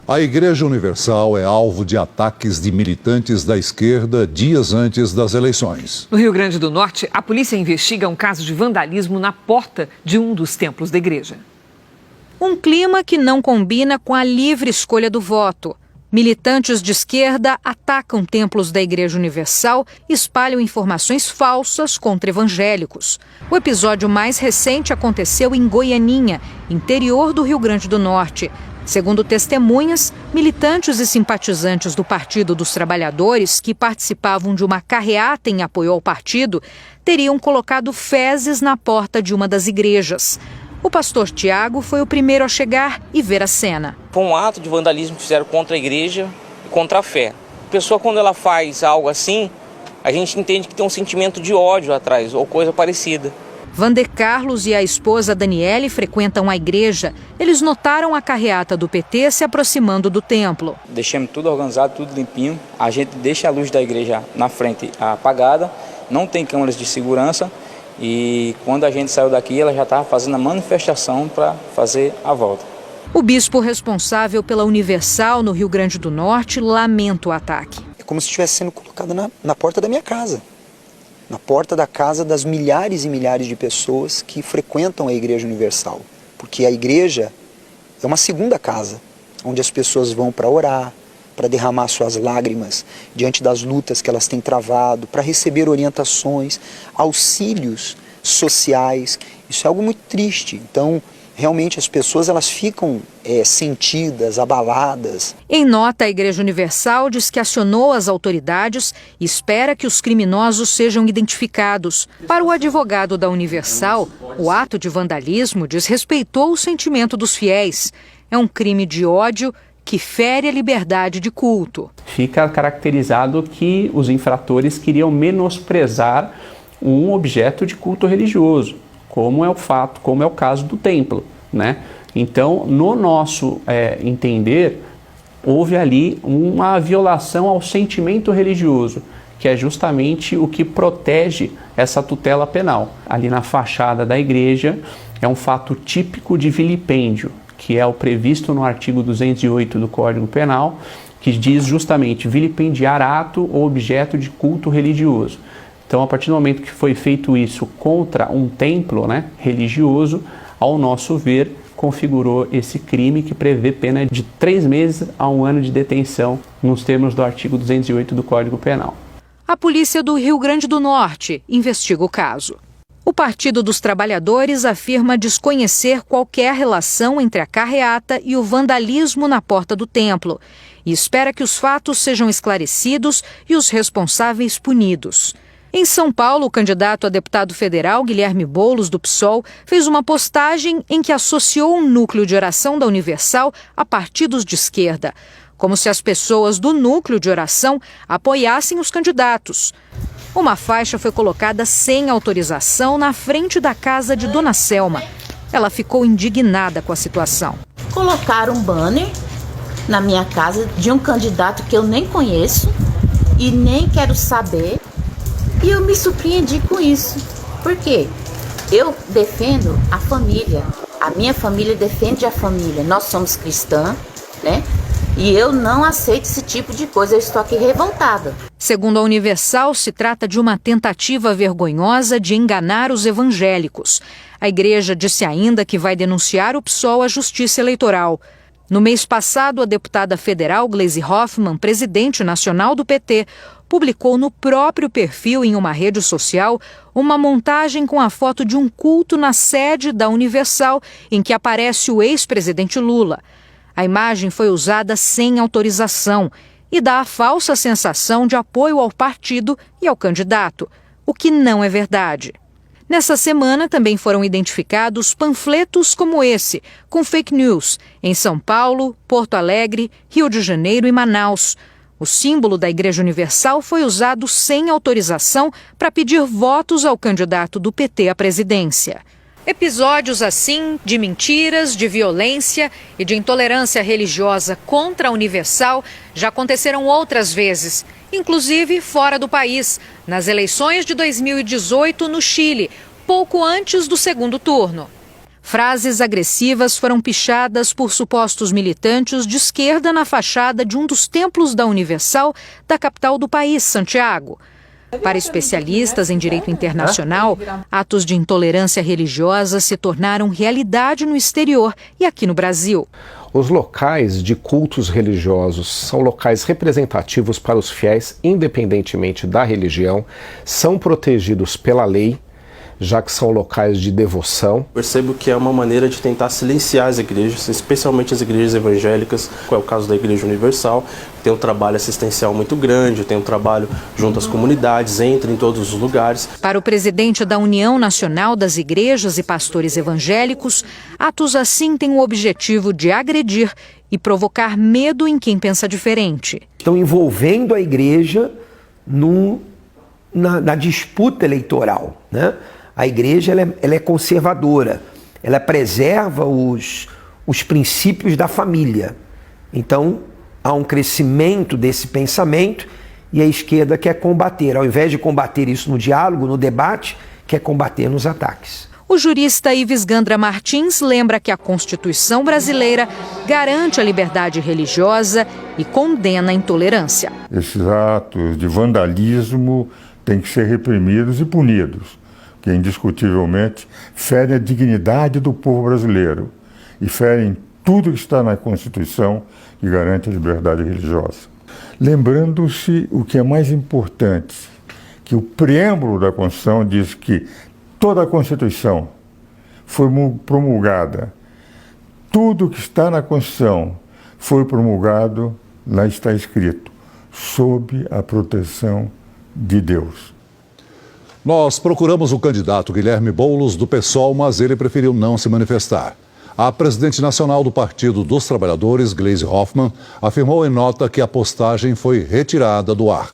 A Igreja Universal é alvo de ataques de militantes da esquerda dias antes das eleições. No Rio Grande do Norte, a polícia investiga um caso de vandalismo na porta de um dos templos da igreja. Um clima que não combina com a livre escolha do voto. Militantes de esquerda atacam templos da Igreja Universal e espalham informações falsas contra evangélicos. O episódio mais recente aconteceu em Goianinha, interior do Rio Grande do Norte. Segundo testemunhas, militantes e simpatizantes do Partido dos Trabalhadores, que participavam de uma carreata em apoio ao partido, teriam colocado fezes na porta de uma das igrejas. O pastor Tiago foi o primeiro a chegar e ver a cena. Foi um ato de vandalismo que fizeram contra a igreja e contra a fé. A pessoa, quando ela faz algo assim, a gente entende que tem um sentimento de ódio atrás ou coisa parecida. Vander Carlos e a esposa Daniele frequentam a igreja. Eles notaram a carreata do PT se aproximando do templo. Deixamos tudo organizado, tudo limpinho. A gente deixa a luz da igreja na frente apagada, não tem câmeras de segurança. E quando a gente saiu daqui, ela já estava fazendo a manifestação para fazer a volta. O bispo responsável pela Universal no Rio Grande do Norte lamenta o ataque. É como se estivesse sendo colocado na porta da minha casa. Na porta da casa das milhares e milhares de pessoas que frequentam a Igreja Universal. Porque a igreja é uma segunda casa, onde as pessoas vão para orar, para derramar suas lágrimas diante das lutas que elas têm travado, para receber orientações, auxílios sociais. Isso é algo muito triste. Então, realmente as pessoas elas ficam sentidas, abaladas. Em nota, a Igreja Universal diz que acionou as autoridades e espera que os criminosos sejam identificados. Para o advogado da Universal, o ato de vandalismo desrespeitou o sentimento dos fiéis. É um crime de ódio que fere a liberdade de culto. Fica caracterizado que os infratores queriam menosprezar um objeto de culto religioso, como é o caso do templo, né? Então, no nosso entender, houve ali uma violação ao sentimento religioso, que é justamente o que protege essa tutela penal. Ali na fachada da igreja é um fato típico de vilipêndio, que é o previsto no artigo 208 do Código Penal, que diz justamente vilipendiar ato ou objeto de culto religioso. Então, a partir do momento que foi feito isso contra um templo, né, religioso, ao nosso ver, configurou esse crime que prevê pena de 3 meses a 1 ano de detenção, nos termos do artigo 208 do Código Penal. A polícia do Rio Grande do Norte investiga o caso. O Partido dos Trabalhadores afirma desconhecer qualquer relação entre a carreata e o vandalismo na porta do templo e espera que os fatos sejam esclarecidos e os responsáveis punidos. Em São Paulo, o candidato a deputado federal, Guilherme Boulos, do PSOL, fez uma postagem em que associou um núcleo de oração da Universal a partidos de esquerda, como se as pessoas do núcleo de oração apoiassem os candidatos. Uma faixa foi colocada sem autorização na frente da casa de Dona Selma. Ela ficou indignada com a situação. Colocaram um banner na minha casa de um candidato que eu nem conheço e nem quero saber. E eu me surpreendi com isso. Por quê? Eu defendo a família. A minha família defende a família. Nós somos cristãs, né? E eu não aceito esse tipo de coisa. Eu estou aqui revoltada. Segundo a Universal, se trata de uma tentativa vergonhosa de enganar os evangélicos. A igreja disse ainda que vai denunciar o PSOL à Justiça Eleitoral. No mês passado, a deputada federal Gleisi Hoffmann, presidente nacional do PT, publicou no próprio perfil em uma rede social uma montagem com a foto de um culto na sede da Universal em que aparece o ex-presidente Lula. A imagem foi usada sem autorização e dá a falsa sensação de apoio ao partido e ao candidato, o que não é verdade. Nessa semana também foram identificados panfletos como esse, com fake news, em São Paulo, Porto Alegre, Rio de Janeiro e Manaus. O símbolo da Igreja Universal foi usado sem autorização para pedir votos ao candidato do PT à presidência. Episódios assim, de mentiras, de violência e de intolerância religiosa contra a Universal já aconteceram outras vezes, inclusive fora do país, nas eleições de 2018 no Chile, pouco antes do segundo turno. Frases agressivas foram pichadas por supostos militantes de esquerda na fachada de um dos templos da Universal da capital do país, Santiago. Para especialistas em direito internacional, atos de intolerância religiosa se tornaram realidade no exterior e aqui no Brasil. Os locais de cultos religiosos são locais representativos para os fiéis, independentemente da religião, são protegidos pela lei, já que são locais de devoção. Percebo que é uma maneira de tentar silenciar as igrejas, especialmente as igrejas evangélicas, que é o caso da Igreja Universal, que tem um trabalho assistencial muito grande, tem um trabalho junto às comunidades, entra em todos os lugares. Para o presidente da União Nacional das Igrejas e Pastores Evangélicos, atos assim têm o objetivo de agredir e provocar medo em quem pensa diferente. Estão envolvendo a igreja na disputa eleitoral, né? A igreja ela é conservadora, ela preserva os princípios da família. Então, há um crescimento desse pensamento e a esquerda quer combater. Ao invés de combater isso no diálogo, no debate, quer combater nos ataques. O jurista Ives Gandra Martins lembra que a Constituição brasileira garante a liberdade religiosa e condena a intolerância. Esses atos de vandalismo têm que ser reprimidos e punidos, que indiscutivelmente ferem a dignidade do povo brasileiro e ferem tudo que está na Constituição que garante a liberdade religiosa. Lembrando-se o que é mais importante, que o preâmbulo da Constituição diz que toda a Constituição foi promulgada, tudo que está na Constituição foi promulgado, lá está escrito, sob a proteção de Deus. Nós procuramos o candidato Guilherme Boulos do PSOL, mas ele preferiu não se manifestar. A presidente nacional do Partido dos Trabalhadores, Gleisi Hoffmann, afirmou em nota que a postagem foi retirada do ar.